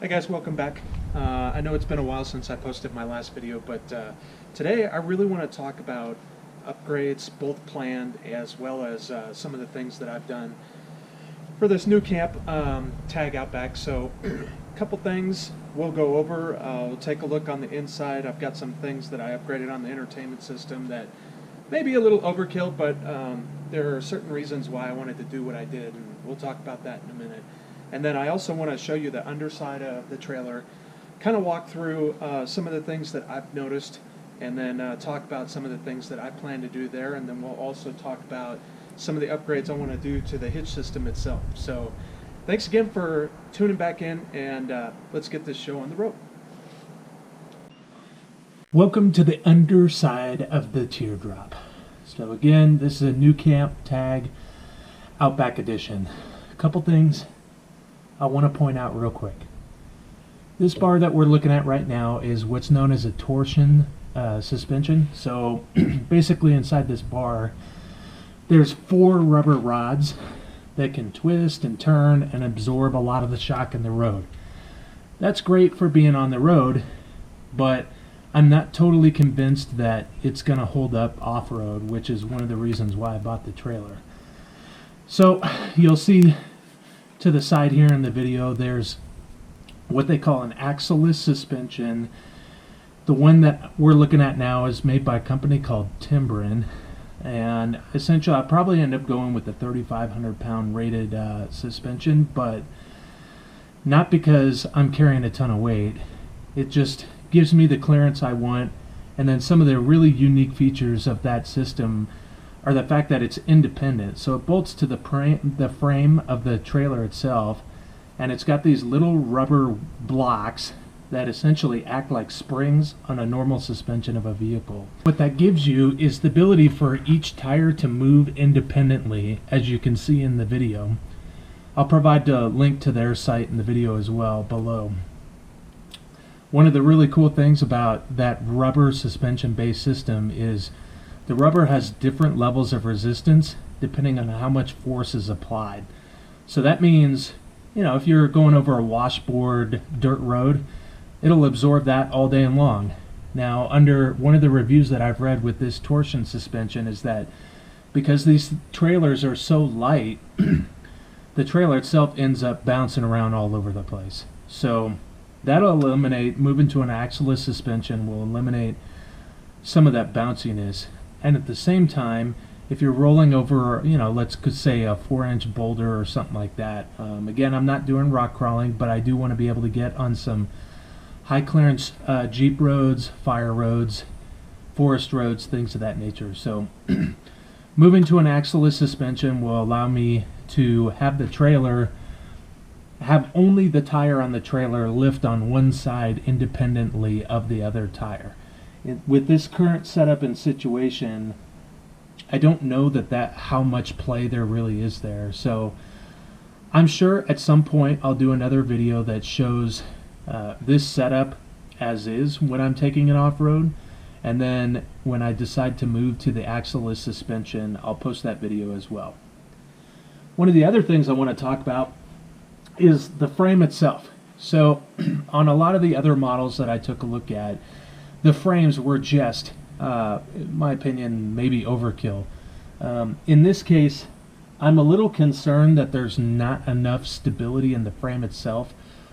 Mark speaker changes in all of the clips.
Speaker 1: Hi guys, welcome back. I know it's been a while since I posted my last video, but today I really want to talk about upgrades, both planned as well as some of the things that I've done for this NuCamp Tag Outback. So a couple things we'll go over. We'll take a look on the inside. I've got some things that I upgraded on the entertainment system that may be a little overkill, but there are certain reasons why I wanted to do what I did, and we'll talk about that in a minute. And then I also want to show you the underside of the trailer, kind of walk through some of the things that I've noticed, and then talk about some of the things that I plan to do there, and then we'll also talk about some of the upgrades I want to do to the Hitch system itself. So thanks again for tuning back in, and let's get this show on the road.
Speaker 2: Welcome to the underside of the teardrop. So again, this is a NuCamp Tag Outback Edition. A couple things I want to point out real quick. This bar that we're looking at right now is what's known as a torsion suspension. So basically inside this bar there's 4 rubber rods that can twist and turn and absorb a lot of the shock in the road. That's great for being on the road, but I'm not totally convinced that it's going to hold up off-road, which is one of the reasons why I bought the trailer. So you'll see to the side here in the video, there's what they call an axle-less suspension. The one that we're looking at now is made by a company called Timbren, and essentially I'll probably end up going with the 3,500 pound rated suspension, but not because I'm carrying a ton of weight. It just gives me the clearance I want, and then some of the really unique features of that system are the fact that it's independent. So it bolts to the frame of the trailer itself, and it's got these little rubber blocks that essentially act like springs on a normal suspension of a vehicle. What that gives you is the ability for each tire to move independently, as you can see in the video. I'll provide a link to their site in the video as well below. One of the really cool things about that rubber suspension based system is the rubber has different levels of resistance depending on how much force is applied. So that means, if you're going over a washboard dirt road, it'll absorb that all day long. Now, under one of the reviews that I've read with this torsion suspension is that because these trailers are so light, the trailer itself ends up bouncing around all over the place. So that'll eliminate, moving to an axle-less suspension will eliminate some of that bounciness. And at the same time, if you're rolling over, let's say a 4-inch boulder or something like that, again, I'm not doing rock crawling, but I do want to be able to get on some high clearance Jeep roads, fire roads, forest roads, things of that nature. So moving to an axle-less suspension will allow me to have the trailer, have only the tire on the trailer lift on one side independently of the other tire. With this current setup and situation, I don't know how much play there really is there. So I'm sure at some point I'll do another video that shows this setup as is when I'm taking it off-road, and then when I decide to move to the axle-less suspension, I'll post that video as well. One of the other things I want to talk about is the frame itself. So on a lot of the other models that I took a look at, the frames were just, in my opinion, maybe overkill. In this case, I'm a little concerned that there's not enough stability in the frame itself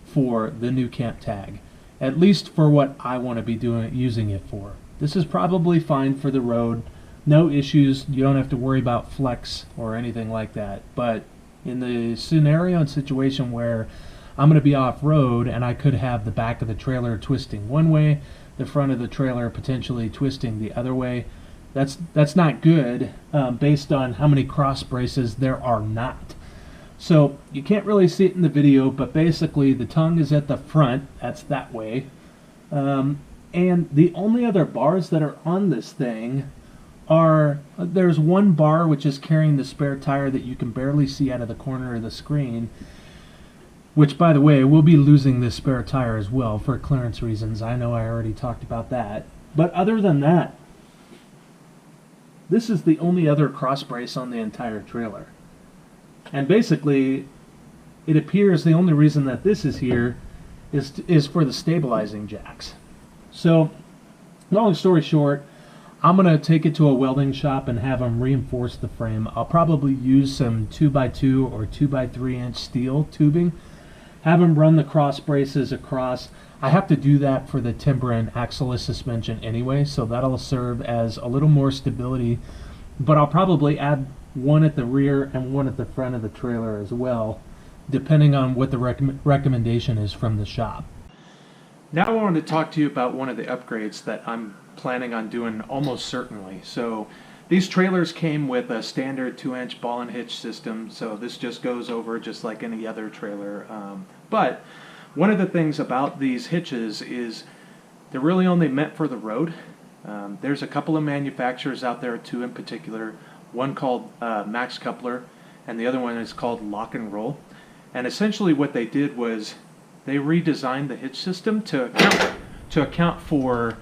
Speaker 2: for the NuCamp Tag, at least for what I want to be using it for. This is probably fine for the road, no issues. You don't have to worry about flex or anything like that. But in the scenario and situation where I'm going to be off-road and I could have the back of the trailer twisting one way, the front of the trailer potentially twisting the other way, that's not good based on how many cross braces there are not. So you can't really see it in the video, but basically the tongue is at the front, that's that way, and the only other bars that are on this thing are, there's one bar which is carrying the spare tire that you can barely see out of the corner of the screen, which, by the way, we'll be losing this spare tire as well for clearance reasons. I know I already talked about that. But other than that, this is the only other cross brace on the entire trailer. And basically, it appears the only reason that this is here is for the stabilizing jacks. So, long story short, I'm going to take it to a welding shop and have them reinforce the frame. I'll probably use some 2x2 or 2x3 inch steel tubing, have them run the cross braces across. I have to do that for the timber and axle suspension anyway, so that'll serve as a little more stability, but I'll probably add one at the rear and one at the front of the trailer as well, depending on what the recommendation is from the shop. Now I want to talk to you about one of the upgrades that I'm planning on doing almost certainly. So these trailers came with a standard 2-inch ball and hitch system, so this just goes over just like any other trailer. But one of the things about these hitches is they're really only meant for the road. There's a couple of manufacturers out there, two in particular, one called Max Coupler and the other one is called Lock and Roll. And essentially what they did was they redesigned the hitch system to account for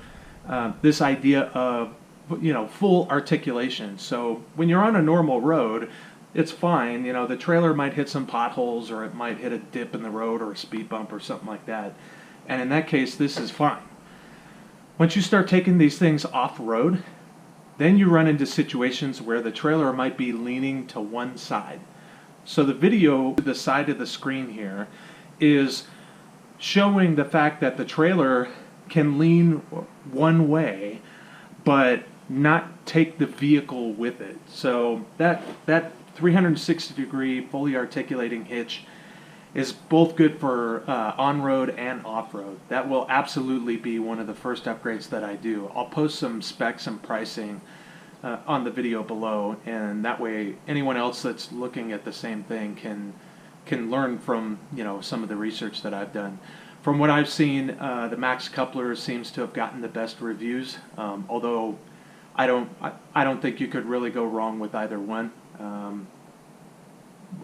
Speaker 2: this idea of, you know, full articulation. So when you're on a normal road, it's fine. You know, the trailer might hit some potholes or it might hit a dip in the road or a speed bump or something like that. And in that case, this is fine. Once you start taking these things off-road, then you run into situations where the trailer might be leaning to one side. So the video, the side of the screen here, is showing the fact that the trailer can lean one way, but not take the vehicle with it. So that 360-degree fully articulating hitch is both good for on-road and off-road. That will absolutely be one of the first upgrades that I do. I'll post some specs and pricing on the video below, and that way anyone else that's looking at the same thing can learn from, you know, some of the research that I've done. From what I've seen, the Max Coupler seems to have gotten the best reviews, although I don't think you could really go wrong with either one.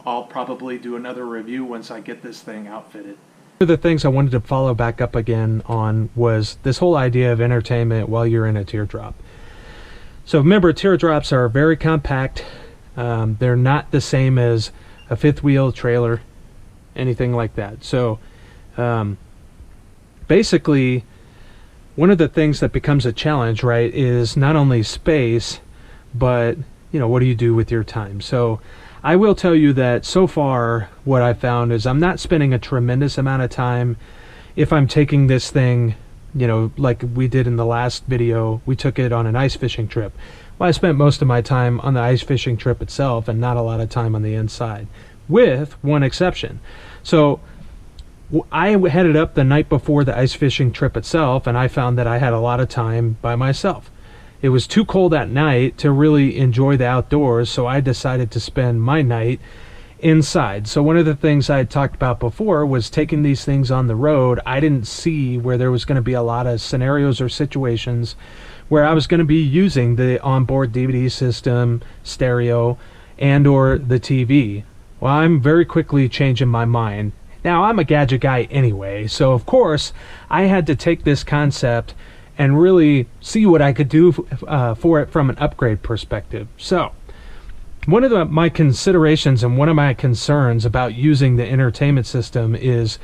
Speaker 2: I'll probably do another review once I get this thing outfitted. One of the things I wanted to follow back up again on was this whole idea of entertainment while you're in a teardrop. So remember, teardrops are very compact. They're not the same as a fifth wheel trailer, anything like that. So basically, one of the things that becomes a challenge, right, is not only space, but, you know, what do you do with your time? So I will tell you that so far what I found is I'm not spending a tremendous amount of time if I'm taking this thing, you know, like we did in the last video. We took it on an ice fishing trip. Well, I spent most of my time on the ice fishing trip itself and not a lot of time on the inside, with one exception. So I headed up the night before the ice fishing trip itself, and I found that I had a lot of time by myself. It was too cold at night to really enjoy the outdoors, so I decided to spend my night inside. So one of the things I had talked about before was taking these things on the road. I didn't see where there was going to be a lot of scenarios or situations where I was going to be using the onboard DVD system, stereo, and or the TV. Well, I'm very quickly changing my mind. Now, I'm a gadget guy anyway, so of course I had to take this concept and really see what I could do for it from an upgrade perspective. So one of my considerations and one of my concerns about using the entertainment system is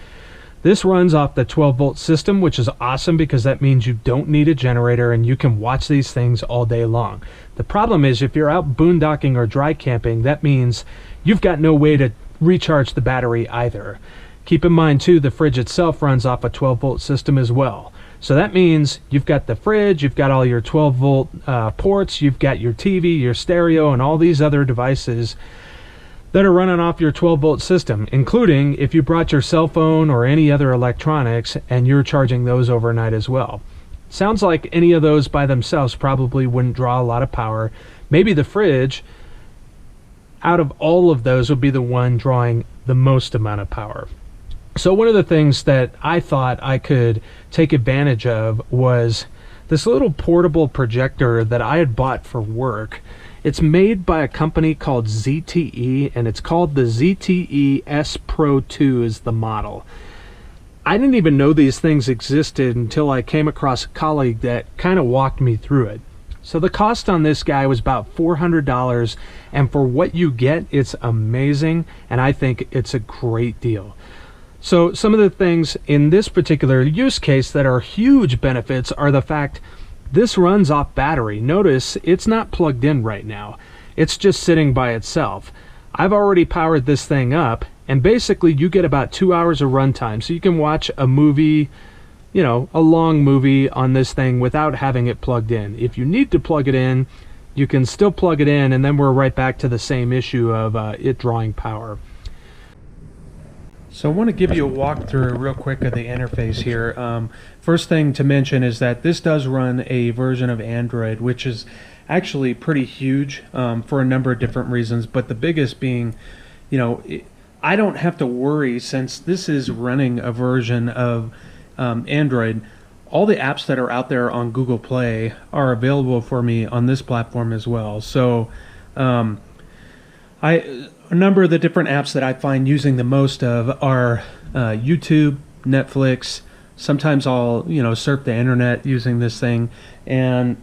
Speaker 2: this runs off the 12-volt system, which is awesome because that means you don't need a generator and you can watch these things all day long. The problem is if you're out boondocking or dry camping, that means you've got no way to recharge the battery either. Keep in mind too, the fridge itself runs off a 12-volt system as well. So that means you've got the fridge, you've got all your 12-volt ports, you've got your TV, your stereo, and all these other devices that are running off your 12-volt system, including if you brought your cell phone or any other electronics and you're charging those overnight as well. Sounds like any of those by themselves probably wouldn't draw a lot of power. Maybe the fridge, out of all of those, would be the one drawing the most amount of power. So one of the things that I thought I could take advantage of was this little portable projector that I had bought for work. It's made by a company called ZTE, and it's called the ZTE S Pro 2 is the model. I didn't even know these things existed until I came across a colleague that kind of walked me through it. So the cost on this guy was about $400, and for what you get, it's amazing, and I think it's a great deal.
Speaker 1: So some of the things in this particular use case that are huge benefits are the fact this runs off battery. Notice it's not plugged in right now. It's just sitting by itself. I've already powered this thing up, and basically you get about 2 hours of runtime. So you can watch a movie, you know, a long movie on this thing without having it plugged in. If you need to plug it in, you can still plug it in, and then we're right back to the same issue of it drawing power. So I want to give you a walkthrough real quick of the interface here. First thing to mention is that this does run a version of Android, which is actually pretty huge for a number of different reasons, but the biggest being, you know, I don't have to worry, since this is running a version of Android. All the apps that are out there on Google Play are available for me on this platform as well. So a number of the different apps that I find using the most of are YouTube, Netflix. Sometimes I'll, you know, surf the internet using this thing, and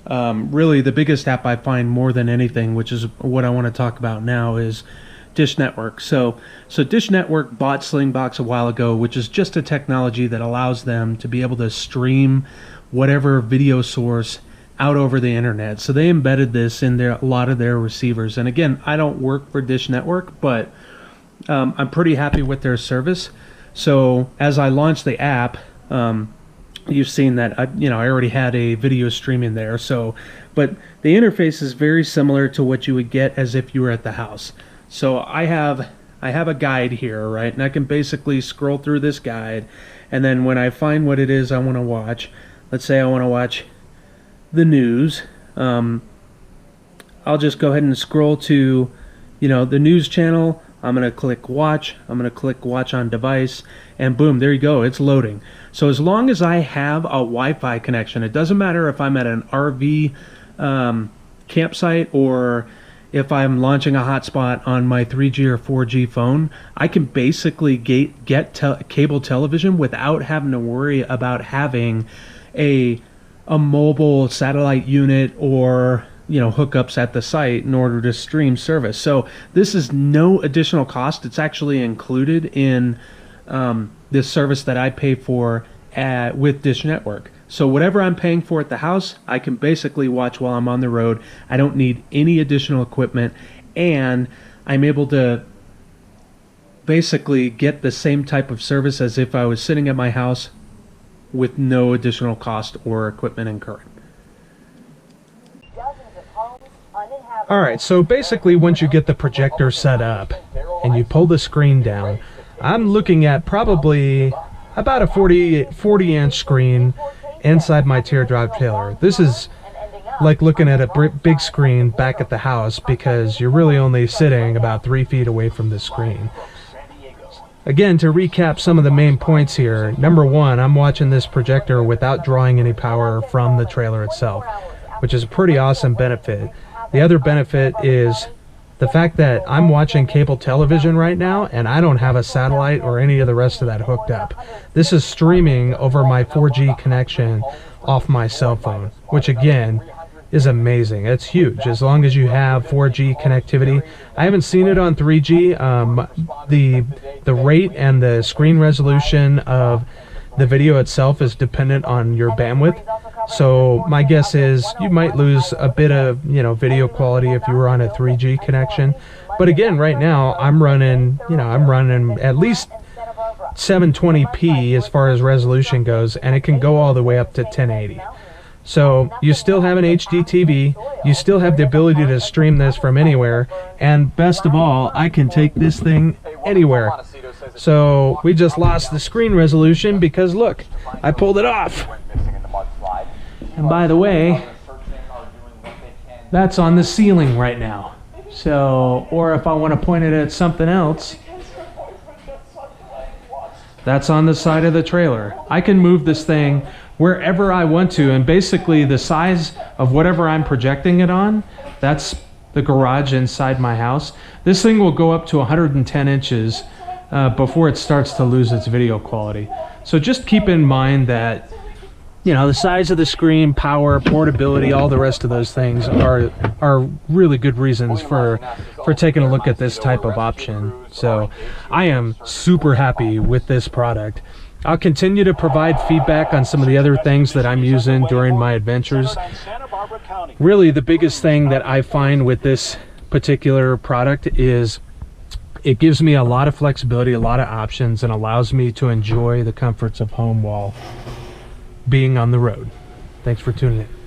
Speaker 1: really the biggest app I find more than anything, which is what I want to talk about now, is Dish Network. So Dish Network bought Slingbox a while ago, which is just a technology that allows them to be able to stream whatever video source out over the internet. So they embedded this in a lot of their receivers. And again, I don't work for Dish Network, but I'm pretty happy with their service. So as I launched the app, you've seen that I already had a video streaming there. So, but the interface is very similar to what you would get as if you were at the house. So I have a guide here, right? And I can basically scroll through this guide, and then when I find what it is I want to watch, let's say I want to watch the news, I'll just go ahead and scroll to, you know, the news channel. I'm going to click watch. I'm going to click watch on device, and boom, there you go. It's loading. So as long as I have a Wi-Fi connection, it doesn't matter if I'm at an RV campsite or if I'm launching a hotspot on my 3G or 4G phone, I can basically get cable television without having to worry about having a mobile satellite unit or, you know, hookups at the site in order to stream service. So this is no additional cost. It's actually included in this service that I pay for with Dish Network. So whatever I'm paying for at the house, I can basically watch while I'm on the road. I don't need any additional equipment, and I'm able to basically get the same type of service as if I was sitting at my house with no additional cost or equipment incurred. Alright, so basically once you get the projector set up and you pull the screen down, I'm looking at probably about a 40-inch screen inside my teardrop trailer. This is like looking at a big screen back at the house, because you're really only sitting about 3 feet away from the screen. Again, to recap some of the main points here, number one, I'm watching this projector without drawing any power from the trailer itself, which is a pretty awesome benefit. The other benefit is the fact that I'm watching cable television right now, and I don't have a satellite or any of the rest of that hooked up. This is streaming over my 4G connection off my cell phone, which again is amazing. It's huge as long as you have 4G connectivity. I haven't seen it on 3G. The rate and the screen resolution of the video itself is dependent on your bandwidth. So my guess is you might lose a bit of, you know, video quality if you were on a 3G connection. But again, right now I'm running at least 720p as far as resolution goes, and it can go all the way up to 1080. So you still have an HD TV, you still have the ability to stream this from anywhere, and best of all, I can take this thing anywhere. So we just lost the screen resolution because look, I pulled it off. And by the way, that's on the ceiling right now. So, or if I want to point it at something else, that's on the side of the trailer. I can move this thing wherever I want to, and basically the size of whatever I'm projecting it on, that's the garage inside my house. This thing will go up to 110 inches before it starts to lose its video quality. So just keep in mind that
Speaker 2: you know, the size of the screen, power, portability, all the rest of those things are really good reasons for taking a look at this type of option. So I am super happy with this product. I'll continue to provide feedback on some of the other things that I'm using during my adventures. Really, the biggest thing that I find with this particular product is it gives me a lot of flexibility, a lot of options, and allows me to enjoy the comforts of home while being on the road. Thanks for tuning in.